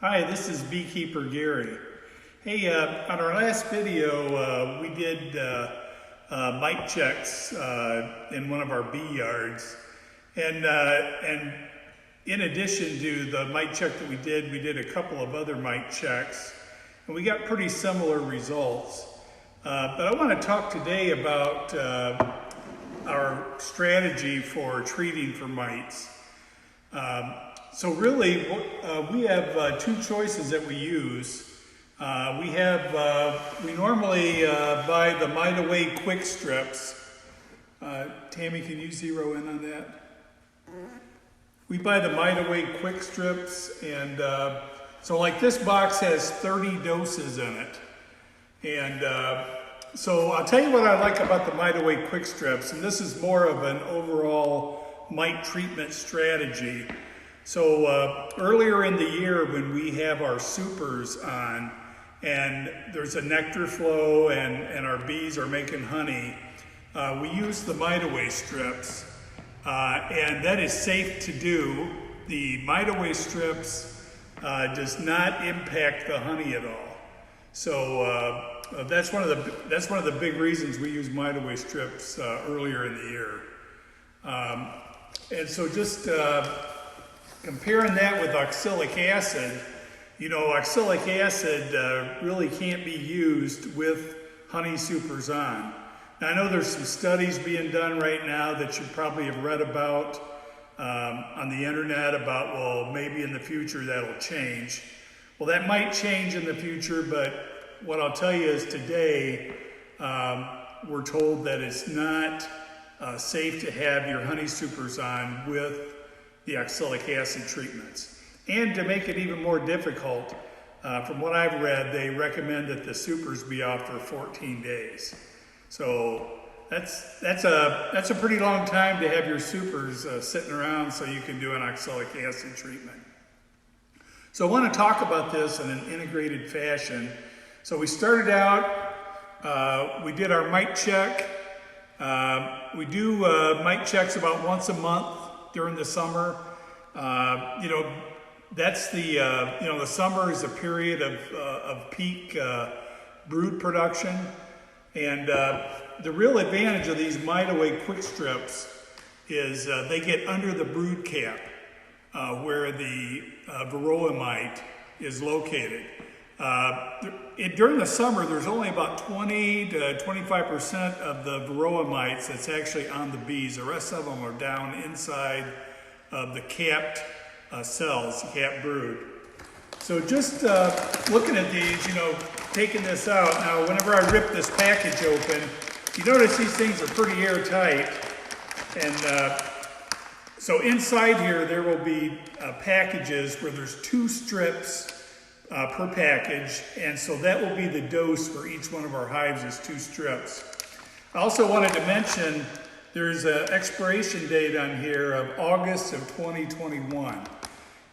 Hi, this is Beekeeper Gary. Hey, on our last video, we did mite checks in one of our bee yards. And in addition to the mite check that we did a couple of other mite checks. And we got pretty similar results. But I want to talk today about our strategy for treating for mites. So really, we have two choices that we use. We normally buy the Mite Away quick strips. Tammy, can you zero in on that? We buy the Mite Away quick strips, and so like this box has 30 doses in it. And so I'll tell you what I like about the Mite Away quick strips, and this is more of an overall mite treatment strategy. So earlier in the year when we have our supers on and there's a nectar flow and our bees are making honey, we use the Mite Away strips, and that is safe to do. The Mite Away strips does not impact the honey at all. So that's one of the big reasons we use Mite Away strips earlier in the year. And so just comparing that with oxalic acid, you know, oxalic acid really can't be used with honey supers on. Now, I know there's some studies being done right now that you probably have read about on the internet about, well, maybe in the future that'll change. Well, that might change in the future, but what I'll tell you is today we're told that it's not safe to have your honey supers on with the oxalic acid treatments. And to make it even more difficult, from what I've read, they recommend that the supers be off for 14 days. So that's a pretty long time to have your supers sitting around so you can do an oxalic acid treatment. So I want to talk about this in an integrated fashion. So we started out, we did our mite check. We do mite checks about once a month during the summer. You know, that's the, you know, the summer is a period of peak brood production. And the real advantage of these Mite Away quick strips is they get under the brood cap where the varroa mite is located. During the summer, there's only about 20 to 25% of the varroa mites that's actually on the bees. The rest of them are down inside of the capped cells, the capped brood. So just looking at these, you know, taking this out. Now, whenever I rip this package open, you notice these things are pretty airtight. And so inside here, there will be packages where there's 2 strips per package, and so that will be the dose for each one of our hives is 2 strips. I also wanted to mention there's an expiration date on here of August of 2021.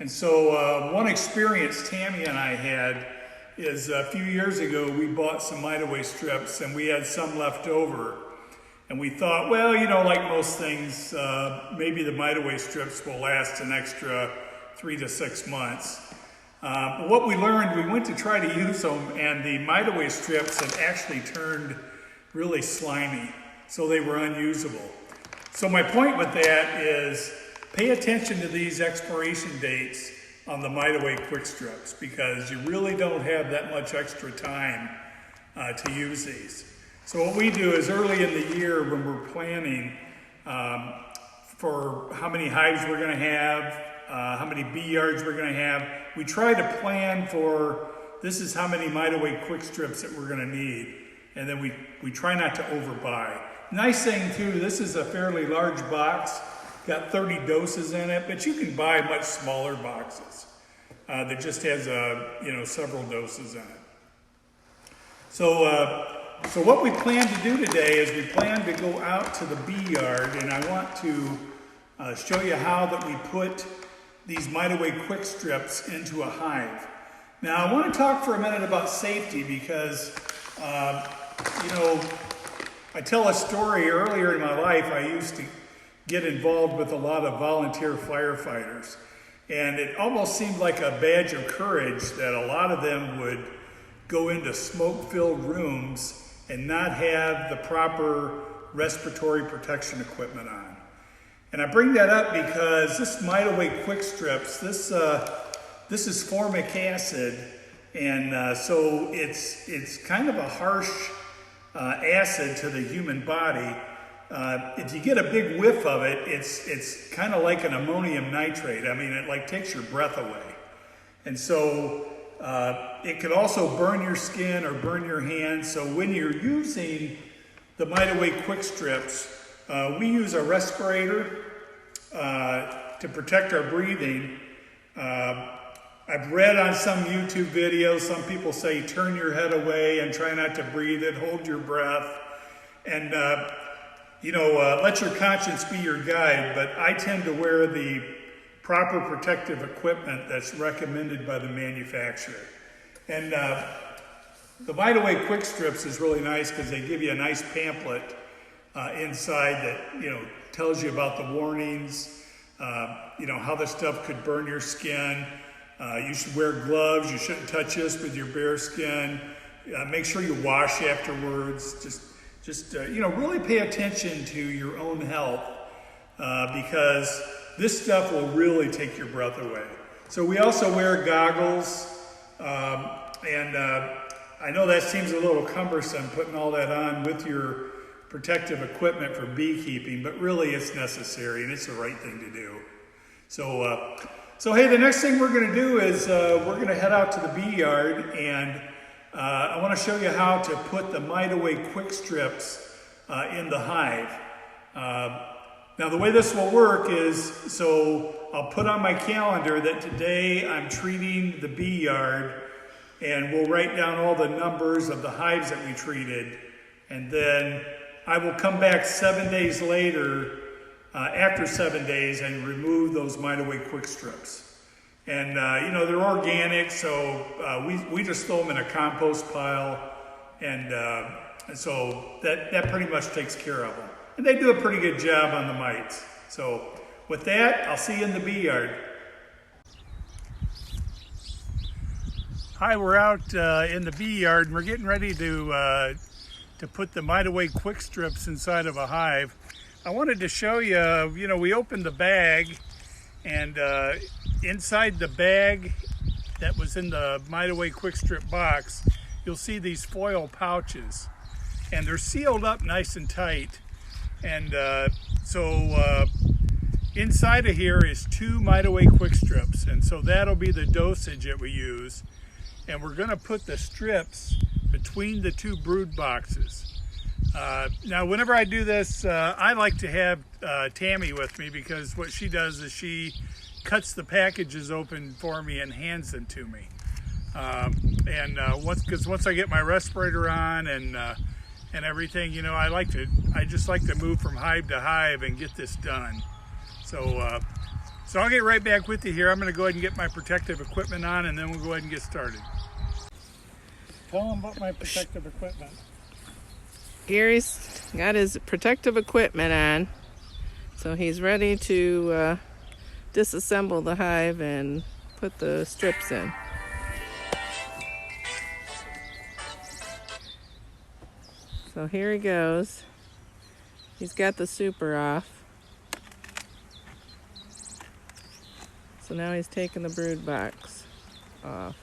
And so one experience Tammy and I had is a few years ago we bought some Mite Away strips and we had some left over. And we thought, well, you know, like most things, maybe the Mite Away strips will last an extra 3 to 6 months. But what we learned, we went to try to use them, and the Mite Away strips had actually turned really slimy, so they were unusable. So my point with that is pay attention to these expiration dates on the Mite Away quick strips, because you really don't have that much extra time to use these. So what we do is early in the year when we're planning for how many hives we're going to have, how many bee yards we're going to have, we try to plan for this is how many Mite Away quick strips that we're going to need, and then we try not to overbuy. Nice thing too, this is a fairly large box, got 30 doses in it, but you can buy much smaller boxes that just has several doses in it. So what we plan to do today is we plan to go out to the bee yard, and I want to show you how that we put these Mite Away quick strips into a hive. Now I want to talk for a minute about safety because, you know, I tell a story earlier in my life. I used to get involved with a lot of volunteer firefighters. And it almost seemed like a badge of courage that a lot of them would go into smoke-filled rooms and not have the proper respiratory protection equipment on. And I bring that up because this Mite Quick Strips, this is formic acid, and so it's kind of a harsh acid to the human body. If you get a big whiff of it, it's kind of like an ammonium nitrate. I mean, it like takes your breath away. And so it could also burn your skin or burn your hands. So when you're using the Mite Quick Strips, we use a respirator to protect our breathing. I've read on some YouTube videos, some people say turn your head away and try not to breathe it, hold your breath, and let your conscience be your guide, but I tend to wear the proper protective equipment that's recommended by the manufacturer. And the Mite Quick Strips is really nice because they give you a nice pamphlet inside that tells you about the warnings, how the stuff could burn your skin. You should wear gloves. You shouldn't touch this with your bare skin. Make sure you wash afterwards. Just really pay attention to your own health because this stuff will really take your breath away. So we also wear goggles, and I know that seems a little cumbersome putting all that on with your protective equipment for beekeeping, but really it's necessary and it's the right thing to do. So hey, the next thing we're going to do is we're going to head out to the bee yard, and I want to show you how to put the Mite Quick Strips in the hive. Now the way this will work is, so I'll put on my calendar that today I'm treating the bee yard, and we'll write down all the numbers of the hives that we treated, and then I will come back 7 days later, after 7 days, and remove those Mite Quick Strips. And they're organic, so we just throw them in a compost pile, and so that pretty much takes care of them. And they do a pretty good job on the mites. So with that, I'll see you in the bee yard. Hi, we're out in the bee yard, and we're getting ready to put the Mite Quick Strips inside of a hive. I wanted to show you, we opened the bag, and inside the bag that was in the Mite Quick Strip box, you'll see these foil pouches, and they're sealed up nice and tight. And so inside of here is 2 Mite Quick Strips, and so that'll be the dosage that we use. And we're going to put the strips between the 2 brood boxes. Now, whenever I do this, I like to have Tammy with me, because what she does is she cuts the packages open for me and hands them to me. Once I get my respirator on and everything, I just like to move from hive to hive and get this done. So I'll get right back with you here. I'm going to go ahead and get my protective equipment on, and then we'll go ahead and get started. Tell them about my protective equipment. Gary's got his protective equipment on, so he's ready to disassemble the hive and put the strips in. So here he goes. He's got the super off. So now he's taking the brood box off.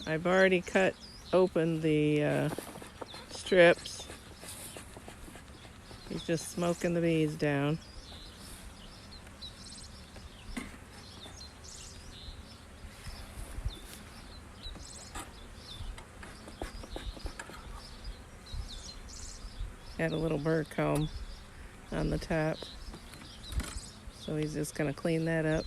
I've already cut open the strips. He's just smoking the bees down. Got a little burr comb on the top, so he's just going to clean that up.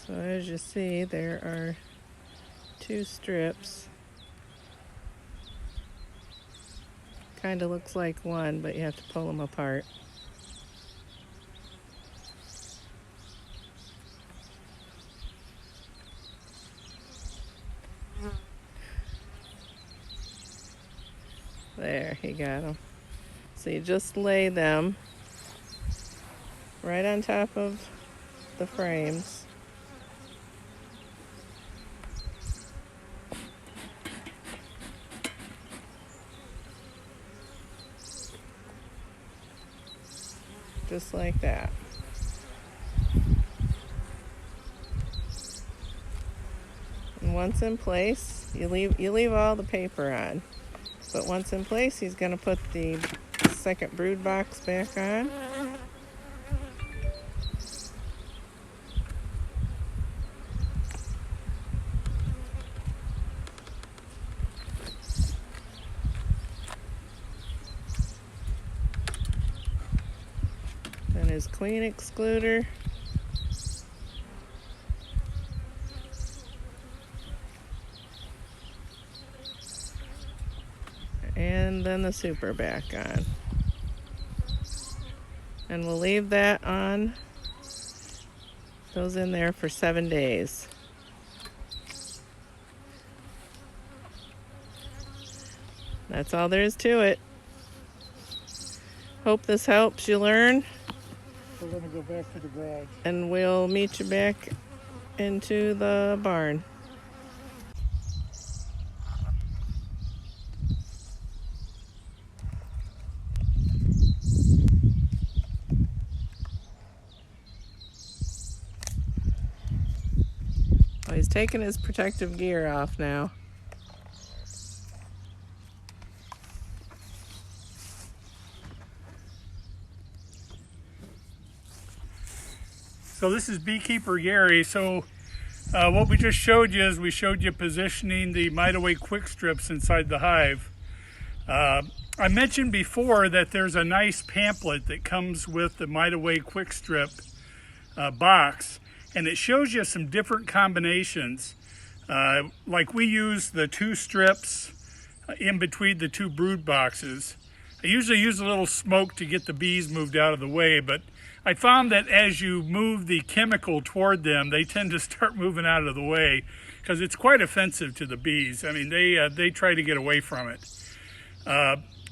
So as you see, there are 2 strips. Kind of looks like one, but you have to pull them apart. There, he got them. So you just lay them right on top of the frames. Just like that. And once in place, you leave all the paper on. But once in place, he's going to put the second brood box back on. Then his queen excluder. And then the super back on. And we'll leave that on, those in there for 7 days. That's all there is to it. Hope this helps you learn. We're going to go back to the garage. And we'll meet you back into the barn. Well, he's taking his protective gear off now. So this is Beekeeper Gary. So what we just showed you is we showed you positioning the Mite quick strips inside the hive. I mentioned before that there's a nice pamphlet that comes with the Mite quick strip box, and it shows you some different combinations. Like we use the 2 strips in between the 2 brood boxes. I usually use a little smoke to get the bees moved out of the way, but I found that as you move the chemical toward them, they tend to start moving out of the way because it's quite offensive to the bees. I mean, they try to get away from it.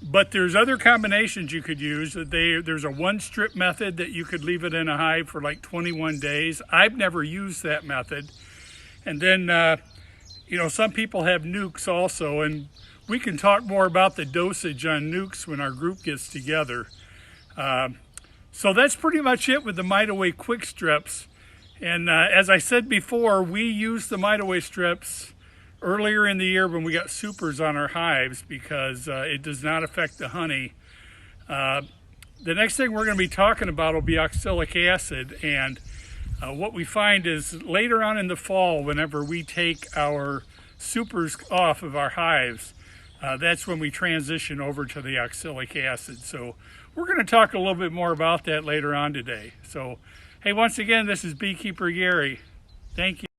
But there's other combinations you could use. There's a 1-strip method that you could leave it in a hive for like 21 days. I've never used that method. And then, you know, some people have nukes also, and we can talk more about the dosage on nukes when our group gets together. So that's pretty much it with the Mite quick strips. And as I said before, we used the Mite strips earlier in the year when we got supers on our hives because it does not affect the honey. The next thing we're going to be talking about will be oxalic acid, and what we find is later on in the fall, whenever we take our supers off of our hives, that's when we transition over to the oxalic acid. So we're going to talk a little bit more about that later on today. So hey, once again, this is Beekeeper Gary. Thank you.